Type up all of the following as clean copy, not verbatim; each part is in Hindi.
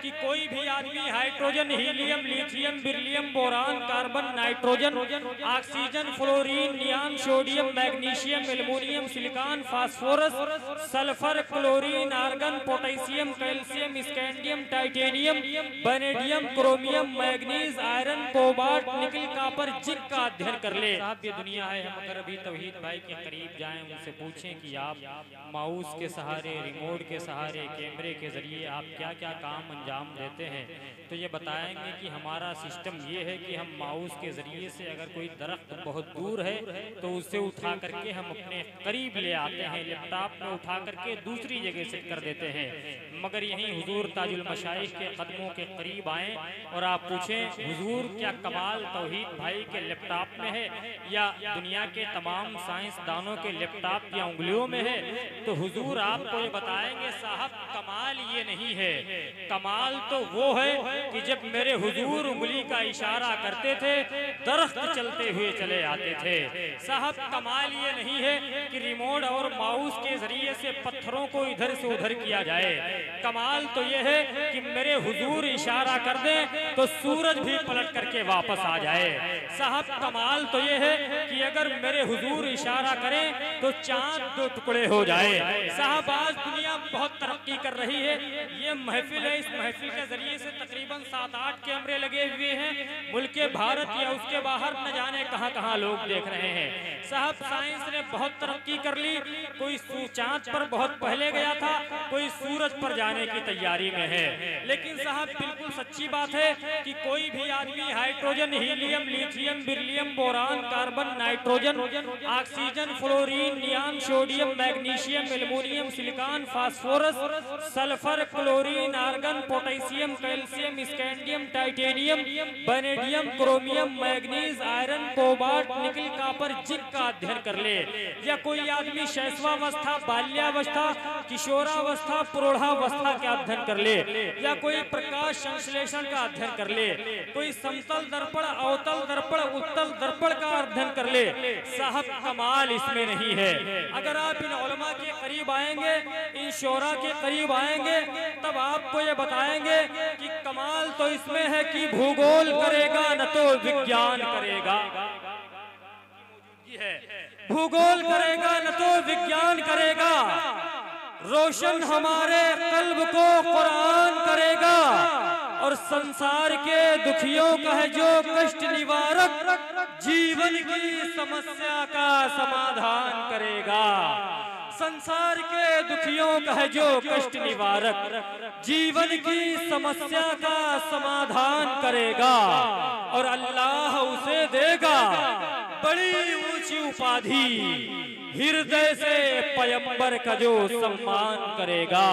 कि कोई भी आदमी hydrogen, helium, lithium, beryllium, boron, carbon, nitrogen, oxygen, fluorine, neon, sodium, magnesium, aluminium, silicon, phosphorus, sulphur, chlorine, argon, potassium, calcium, scandium, titanium, vanadium, chromium, manganese, iron, cobalt, nickel, copper, zinc का अध्ययन कर ले। साहब ये दुनिया है, हम अगर अभी तौहीद भाई के करीब जाएं, उनसे पूछें कि आप माउस के सहारे, रिमोट के सहारे, कैमरे के जरिए आप क्या क्या काम अंजाम देते हैं, तो ये बताएंगे कि हमारा सिस्टम ये है कि हम माउस के ज़रिए से अगर कोई दरख्त बहुत दूर है तो उसे उठा करके हम अपने करीब ले आते हैं, लैपटॉप में उठा करके दूसरी जगह सेट कर देते हैं। मगर यहीं हुजूर ताजुल मशाइख के कदमों के करीब आएँ और आप पूछें हुजूर क्या कमाल तौहीद भाई के लैपटॉप में है या दुनिया के तमाम साइंसदानों के लैपटॉप या उंगलियों में है, तो हुजूर आपको ये बताएंगे साहब कमाल ये नहीं है, कमाल तो वो है कि जब मेरे हुजूर उंगली का इशारा करते थे दरख्त चलते हुए चले आते थे। साहब कमाल ये नहीं है कि रिमोट और माउस के जरिए से पत्थरों को इधर से उधर किया जाए, कमाल तो ये है कि मेरे हुजूर इशारा कर दें तो सूरज भी पलट करके वापस आ जाए। साहब कमाल तो ये है कि अगर मेरे हुजूर इशारा करें तो चांद दो टुकड़े हो जाए। साहब आज दुनिया बहुत तरक्की कर रही है, ये महफिल है, इस महफिल के जरिए से तकरीबन 7-8 कैमरे लगे हुए हैं, मुल्क भारत या उसके बाहर न जाने कहां कहां लोग देख रहे हैं। साहब साइंस ने बहुत तरक्की कर ली, कोई चांद पर बहुत पहले गया था, कोई सूरज पर जाने की तैयारी में है, लेकिन साहब बिल्कुल सच्ची बात है कि कोई भी आदमी hydrogen, helium, lithium, beryllium, boron, carbon, nitrogen, oxygen, fluorine, neon, sodium, magnesium, aluminium, silicon, phosphorus, sulphur, chlorine, argon, potassium, calcium, scandium, titanium, vanadium, chromium, manganese, iron, cobalt, nickel, copper, zinc का अध्ययन कर ले। या कोई आदमी शैशवावस्था, बाल्यावस्था, किशोरावस्था, प्रौढ़ावस्था का अध्ययन कर ले, या कोई प्रकाश संश्लेषण का अध्ययन कर ले, कोई समतल दर्पण, अवतल दर्पण, उत्तल दर्पण का अध्ययन कर ले। साहब कमाल इसमें नहीं है। अगर आप इन उलमा के करीब आएंगे, इन शोरा के करीब आएंगे, तब आपको ये बताएंगे कि कमाल तो इसमें है कि भूगोल करेगा न तो विज्ञान करेगा, भूगोल करेगा न तो विज्ञान करेगा, रोशन हमारे कल्ब को कुरान करेगा, और संसार के दुखियों का है जो कष्ट निवारक, जीवन की समस्या का समाधान करेगा। संसार के दुखियों का है जो कष्ट निवारक, जीवन की समस्या का समाधान करेगा, और अल्लाह उसे देगा बड़ी ऊंची उपाधि, हृदय से पैगंबर का जो सम्मान करेगा।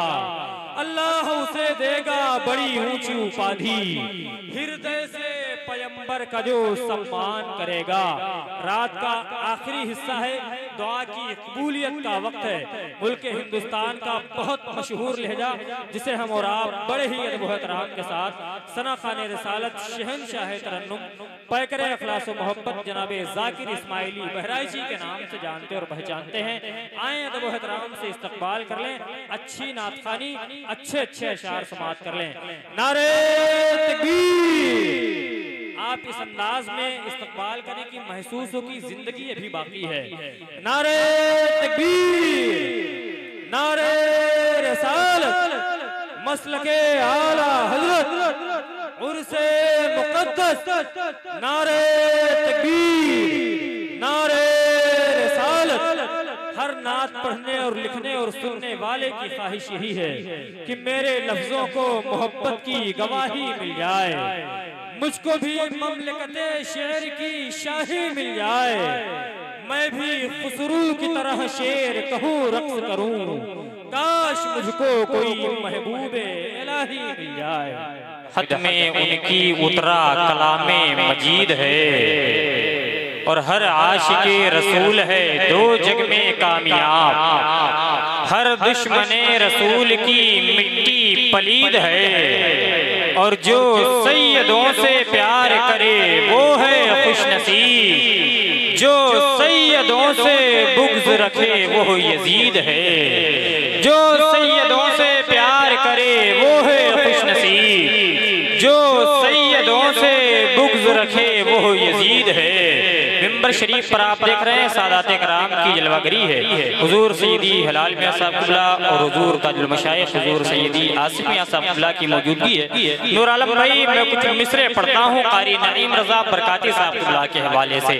अल्लाह उसे देगा बड़ी ऊंची उपाधि, हृदय से पैगंबर का जो सम्मान करेगा। रात का आखिरी हिस्सा है, दुआ की कबूलियत का वक्त है। मुल्क हिंदुस्तान का बहुत मशहूर लहजा जिसे हम और आप बड़े ही अदब एहतराम के साथ सना खान रिसालत शहनशाह तरन्नुम पैकर अखलास मोहब्बत जनाब जाकिर इस्माइली बहराइची के नाम से जानते और पहचानते हैं। आए अदब एहतराम से इस्तकबाल कर लें, अच्छी नातखानी, अच्छे अच्छे अशार समात कर लें। नारे तकबीर। आप इस अंदाज में इस्तकबाल करें कि महसूस हो कि जिंदगी अभी बाकी है। नारे तकबीर, नारे रिसालत, मसलके आला हजरत, उर्से मुक़द्दस, नारे तकबीर, नारे रिसालत। हर नात पढ़ने और लिखने और सुनने वाले की ख्वाहिश यही है कि मेरे लफ्जों को मोहब्बत की गवाही मिल जाए, मुझको भी ममलकते शेर की शाही मिल जाए, मैं भी खुसरू की तरह शेर कहूँ रक्स करूँ, काश मुझको कोई महबूबे इलाही मिल जाए। खत में उनकी उतरा कलामे मजीद है, और हर आशिके रसूल है दो जग में कामयाब, हर दुश्मने रसूल की मिट्टी पलीद है, और जो सैयदों से प्यार करे वो है खुशनसीब, जो सैयदों से बुग़्ज़ रखे वो यजीद है, जो सैयदों से प्यार करे वो है खुशनसीब। नसीब, जो सैयदों से बुग़्ज़ रखे वो यजीद है। मिंबर शरीफ पर आप देख रहे हैं सादात कराम की जलवागरी है। हुजूर सैयदी हलाल मियां साहब क़िबला और हुजूर ताजुल मशाइख हुजूर सैयदी आसिफ मियां साहब क़िबला की मौजूदगी है। नूर आलम भाई, मैं कुछ मिसरे पढ़ता हूँ कारी नईम रज़ा बरकाती साहब क़िबला के हवाले से।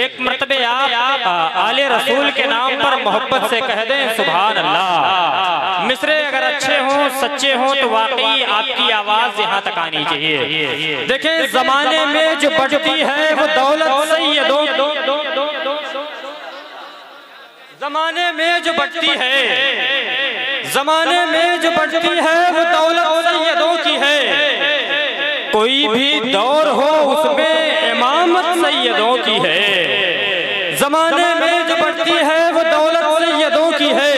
एक मरतबे आप आले रसूल के नाम पर मोहब्बत से कह दें सुभान अल्लाह। मिसरे अगर अच्छे हों सच्चे हों तो वाकई आपकी आवाज यहाँ तक आनी चाहिए। देखें, जमाने में जो बढ़ती है वो दौलत सैयदों, जमाने में जो बढ़ती है, जमाने में जो बढ़ती है वो दौलत सैयदों की है। कोई भी दौर हो उसमें इमामत सैयदों की है। जमाने में जो बढ़ती है वो दौलत सैयदों की है।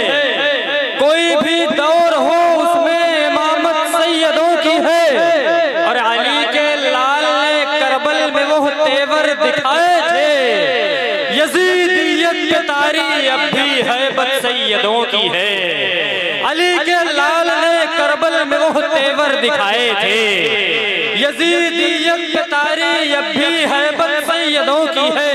कोई भी दौर हो उसमें इमामत सैयदों की है। और अली के लाल ने करबल में वो तेवर दिखाए थे। यजीदियत पे तारी अब भी हैबत सैयदों की है। अली के लाल ने करबल में वो तेवर दिखाए थे। यजीदियत पे तारी अब भी हैबत सैयदों की है।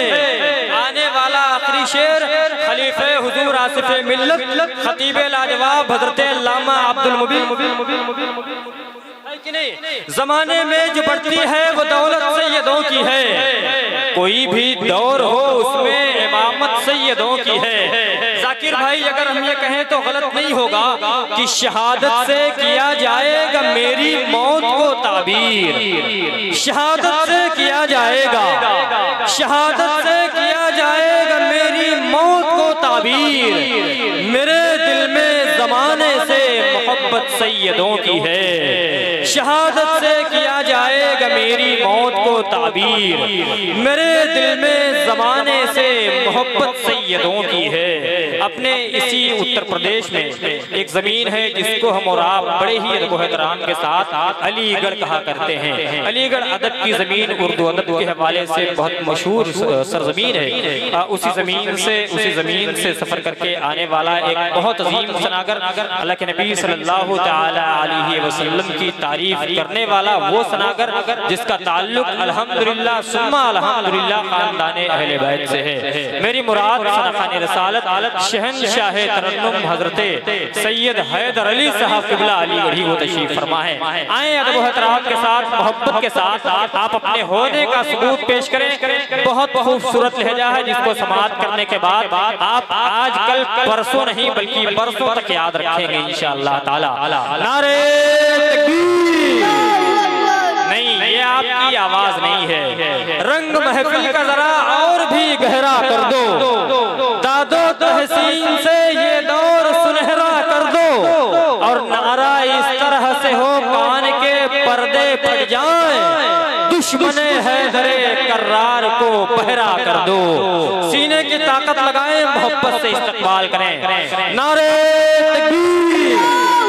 आने वाला आखिरी शेर खलीफे हुजूर आसिफे मिल्लत खतीबे लाजवाब हजरत अल्लामा अब्दुल मुबीन कि नहीं, जमाने में जो बढ़ती है वो दौलत सैयदों की है। कोई भी दौर हो उसमें इमामत सैयदों की है। जाकिर भाई, अगर हम ये कहें तो गलत नहीं होगा कि शहादत से किया जाएगा मेरी मौत को ताबीर। शहादत से किया जाएगा, शहादत से किया जाएगा मेरी मौत को ताबीर। मेरे दिल में जमाने से मोहब्बत सैयदों की है। शहादत से किया जाएगा मेरी मौत को ताबीर। मेरे दिल में जमाने से मोहब्बत सैयदों की है। अपने इसी उत्तर प्रदेश में एक जमीन है जिसको हम और आप बड़े ही अदब व एहतराम के साथ अलीगढ़ कहा करते हैं। अलीगढ़ अदब की जमीन उर्दू अदब के हवाले से बहुत मशहूर सरजमीन है। उसी जमीन से सफर करके आने वाला एक बहुत अजीम सनागर, अल्लाह के नबी सल्लल्लाहु तआला अलैहि वसल्लम की तारीफ करने वाला वो सनागर जिसका ताल्लुक अल्हम्दुलिल्लाह सुम्मा अल्हम्दुलिल्लाह खानदाने अहले बैत से है। मेरी मुराद सनखाने रसालत शहनशाह तरन्नुम हजरते सैयद हैदर अली साहब क़िबला अलीगढ़ी वो तशरीफ फरमा है। आए अदब व एहतराम के साथ, मोहब्बत के साथ आप अपने होने का सबूत पेश करें। बहुत खूबसूरत लहजा है जिसको समाअत करने के बाद आप आज कल परसों नहीं बल्कि बरसों तक याद रखेंगे इंशाअल्लाह ताला। नारे तकबीर। नहीं, ये आपकी आवाज नहीं है। रंग महफिल का जरा और भी गहरा कर दो। दादो तहसीन से ये दौर सुनहरा कर दो। और नारा इस तरह से हो कान के पर्दे फट जाएं। दुश्मने हैदरे कर्रार को पहरा कर दो। सीने की ताकत लगाएं, मोहब्बत से इस्तकबाल करें। नारे तकबीर।